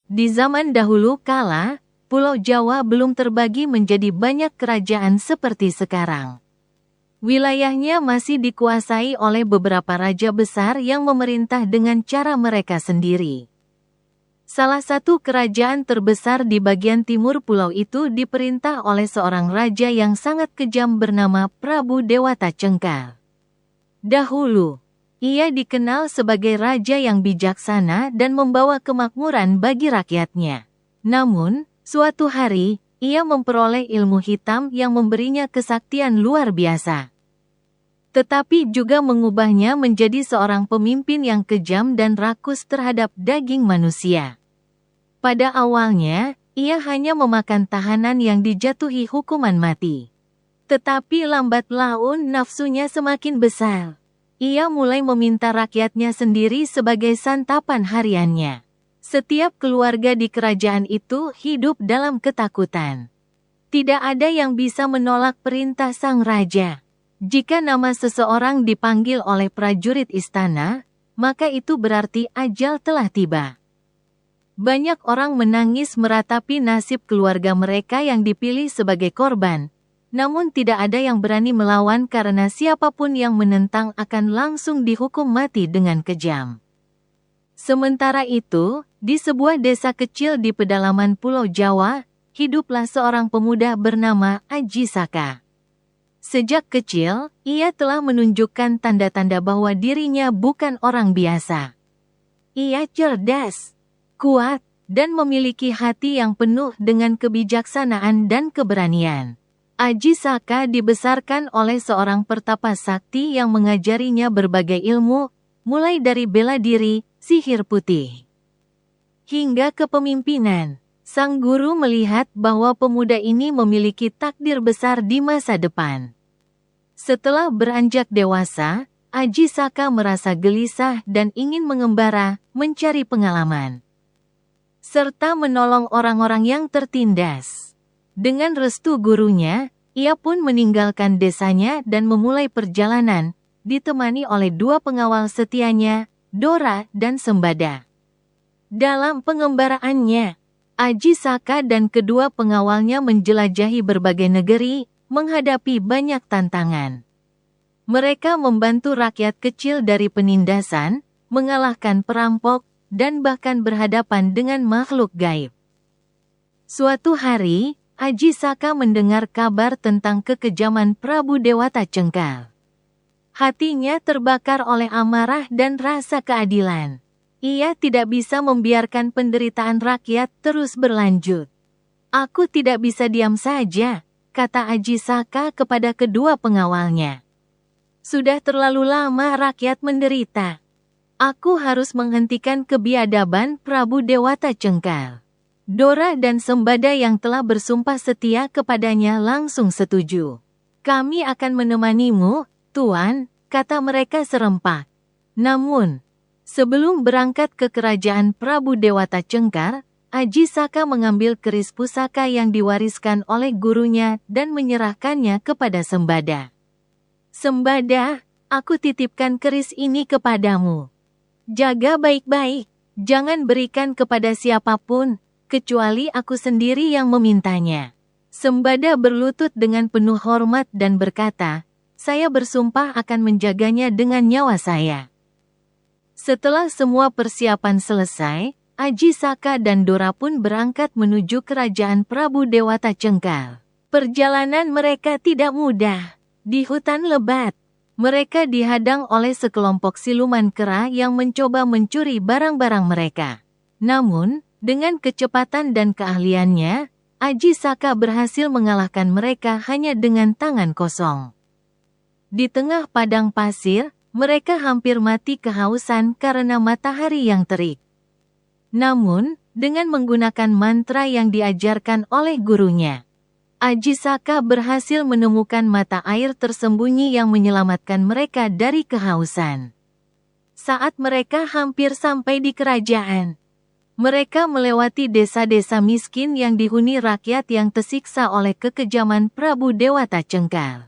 Di zaman dahulu kala, Pulau Jawa belum terbagi menjadi banyak kerajaan seperti sekarang. Wilayahnya masih dikuasai oleh beberapa raja besar yang memerintah dengan cara mereka sendiri. Salah satu kerajaan terbesar di bagian timur pulau itu diperintah oleh seorang raja yang sangat kejam bernama Prabu Dewata Cengkar. Dahulu, ia dikenal sebagai raja yang bijaksana dan membawa kemakmuran bagi rakyatnya. Namun, suatu hari, ia memperoleh ilmu hitam yang memberinya kesaktian luar biasa. Tetapi juga mengubahnya menjadi seorang pemimpin yang kejam dan rakus terhadap daging manusia. Pada awalnya, ia hanya memakan tahanan yang dijatuhi hukuman mati. Tetapi lambat laun nafsunya semakin besar. Ia mulai meminta rakyatnya sendiri sebagai santapan hariannya. Setiap keluarga di kerajaan itu hidup dalam ketakutan. Tidak ada yang bisa menolak perintah sang raja. Jika nama seseorang dipanggil oleh prajurit istana, maka itu berarti ajal telah tiba. Banyak orang menangis meratapi nasib keluarga mereka yang dipilih sebagai korban, namun tidak ada yang berani melawan karena siapapun yang menentang akan langsung dihukum mati dengan kejam. Sementara itu, di sebuah desa kecil di pedalaman Pulau Jawa, hiduplah seorang pemuda bernama Aji Saka. Sejak kecil, ia telah menunjukkan tanda-tanda bahwa dirinya bukan orang biasa. Ia cerdas, kuat, dan memiliki hati yang penuh dengan kebijaksanaan dan keberanian. Aji Saka dibesarkan oleh seorang pertapa sakti yang mengajarinya berbagai ilmu, mulai dari bela diri, sihir putih, hingga kepemimpinan. Sang guru melihat bahwa pemuda ini memiliki takdir besar di masa depan. Setelah beranjak dewasa, Aji Saka merasa gelisah dan ingin mengembara, mencari pengalaman, serta menolong orang-orang yang tertindas. Dengan restu gurunya, ia pun meninggalkan desanya dan memulai perjalanan, ditemani oleh dua pengawal setianya, Dora dan Sembada. Dalam pengembaraannya, Aji Saka dan kedua pengawalnya menjelajahi berbagai negeri, menghadapi banyak tantangan. Mereka membantu rakyat kecil dari penindasan, mengalahkan perampok, dan bahkan berhadapan dengan makhluk gaib. Suatu hari, Aji Saka mendengar kabar tentang kekejaman Prabu Dewata Cengkar. Hatinya terbakar oleh amarah dan rasa keadilan. Ia tidak bisa membiarkan penderitaan rakyat terus berlanjut. "Aku tidak bisa diam saja," kata Aji Saka kepada kedua pengawalnya. "Sudah terlalu lama rakyat menderita. Aku harus menghentikan kebiadaban Prabu Dewata Cengkar." Dora dan Sembada yang telah bersumpah setia kepadanya langsung setuju. "Kami akan menemanimu, Tuan," kata mereka serempak. Namun, sebelum berangkat ke kerajaan Prabu Dewata Cengkar, Aji Saka mengambil keris pusaka yang diwariskan oleh gurunya dan menyerahkannya kepada Sembada. "Sembada, aku titipkan keris ini kepadamu. Jaga baik-baik, jangan berikan kepada siapapun, kecuali aku sendiri yang memintanya." Sembada berlutut dengan penuh hormat dan berkata, "Saya bersumpah akan menjaganya dengan nyawa saya." Setelah semua persiapan selesai, Aji Saka dan Dora pun berangkat menuju kerajaan Prabu Dewata Cengkar. Perjalanan mereka tidak mudah. Di hutan lebat, mereka dihadang oleh sekelompok siluman kera yang mencoba mencuri barang-barang mereka. Namun, dengan kecepatan dan keahliannya, Aji Saka berhasil mengalahkan mereka hanya dengan tangan kosong. Di tengah padang pasir, mereka hampir mati kehausan karena matahari yang terik. Namun, dengan menggunakan mantra yang diajarkan oleh gurunya, Aji Saka berhasil menemukan mata air tersembunyi yang menyelamatkan mereka dari kehausan. Saat mereka hampir sampai di kerajaan, mereka melewati desa-desa miskin yang dihuni rakyat yang tersiksa oleh kekejaman Prabu Dewata Cengkar.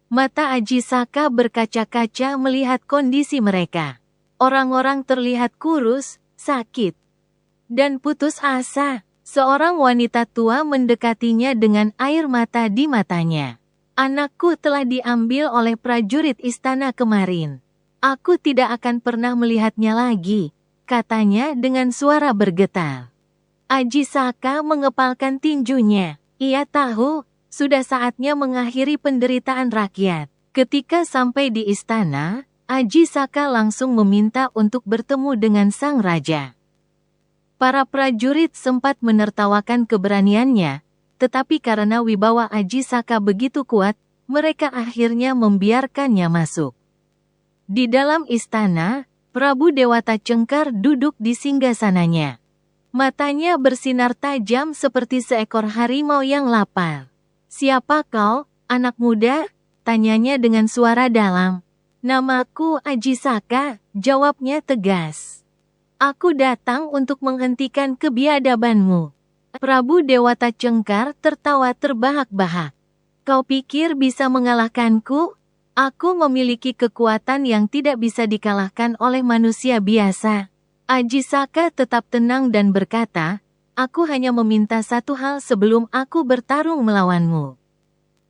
Mata Aji Saka berkaca-kaca melihat kondisi mereka. Orang-orang terlihat kurus, sakit, dan putus asa. Seorang wanita tua mendekatinya dengan air mata di matanya. Anakku telah diambil oleh prajurit istana kemarin. Aku tidak akan pernah melihatnya lagi, katanya dengan suara bergetar. Ajisaka mengepalkan tinjunya. Ia tahu, sudah saatnya mengakhiri penderitaan rakyat. Ketika sampai di istana, Ajisaka langsung meminta untuk bertemu dengan sang raja. Para prajurit sempat menertawakan keberaniannya, tetapi karena wibawa Ajisaka begitu kuat, mereka akhirnya membiarkannya masuk. Di dalam istana, Prabu Dewata Cengkar duduk di singgasananya. Matanya bersinar tajam seperti seekor harimau yang lapar. "Siapa kau, anak muda?" tanyanya dengan suara dalam. "Namaku Ajisaka," jawabnya tegas. "Aku datang untuk menghentikan kebiadabanmu." Prabu Dewata Cengkar tertawa terbahak-bahak. "Kau pikir bisa mengalahkanku? Aku memiliki kekuatan yang tidak bisa dikalahkan oleh manusia biasa." Ajisaka tetap tenang dan berkata, "Aku hanya meminta satu hal sebelum aku bertarung melawanmu."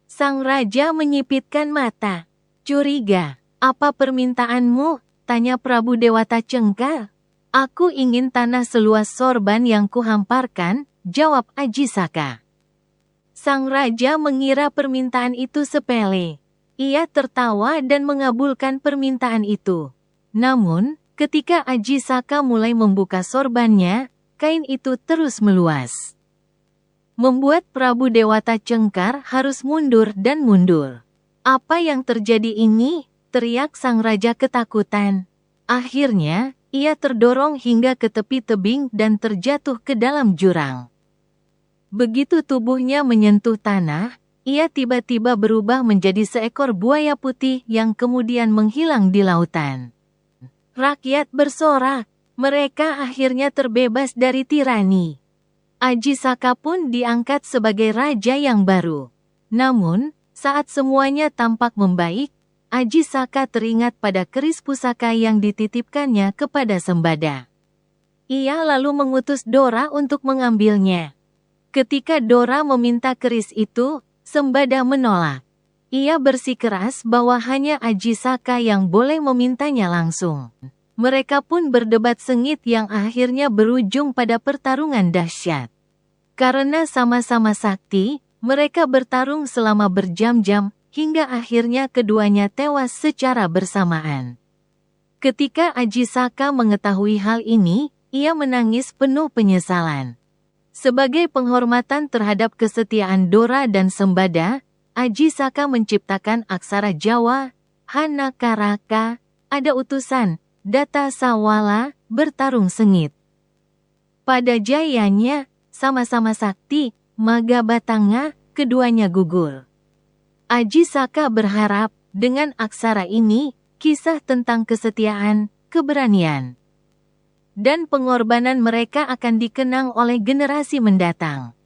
Sang raja menyipitkan mata. "Curiga, apa permintaanmu?" tanya Prabu Dewata Cengkar. "Aku ingin tanah seluas sorban yang kuhamparkan," jawab Ajisaka. Sang raja mengira permintaan itu sepele. Ia tertawa dan mengabulkan permintaan itu. Namun, ketika Ajisaka mulai membuka sorbannya, kain itu terus meluas. Membuat Prabu Dewata Cengkar harus mundur dan mundur. "Apa yang terjadi ini?" teriak sang raja ketakutan. Akhirnya, ia terdorong hingga ke tepi tebing dan terjatuh ke dalam jurang. Begitu tubuhnya menyentuh tanah, ia tiba-tiba berubah menjadi seekor buaya putih yang kemudian menghilang di lautan. Rakyat bersorak, mereka akhirnya terbebas dari tirani. Ajisaka pun diangkat sebagai raja yang baru. Namun, saat semuanya tampak membaik, Ajisaka teringat pada keris pusaka yang dititipkannya kepada Sembada. Ia lalu mengutus Dora untuk mengambilnya. Ketika Dora meminta keris itu, Sembada menolak. Ia bersikeras bahwa hanya Ajisaka yang boleh memintanya langsung. Mereka pun berdebat sengit yang akhirnya berujung pada pertarungan dahsyat. Karena sama-sama sakti, mereka bertarung selama berjam-jam, hingga akhirnya keduanya tewas secara bersamaan. Ketika Ajisaka mengetahui hal ini, ia menangis penuh penyesalan. Sebagai penghormatan terhadap kesetiaan Dora dan Sembada, Ajisaka menciptakan aksara Jawa, Hanakaraka, ada utusan, Data Sawala, bertarung sengit. Pada jayanya, sama-sama sakti, Maga Batanga, keduanya gugur. Ajisaka berharap, dengan aksara ini, kisah tentang kesetiaan, keberanian, dan pengorbanan mereka akan dikenang oleh generasi mendatang.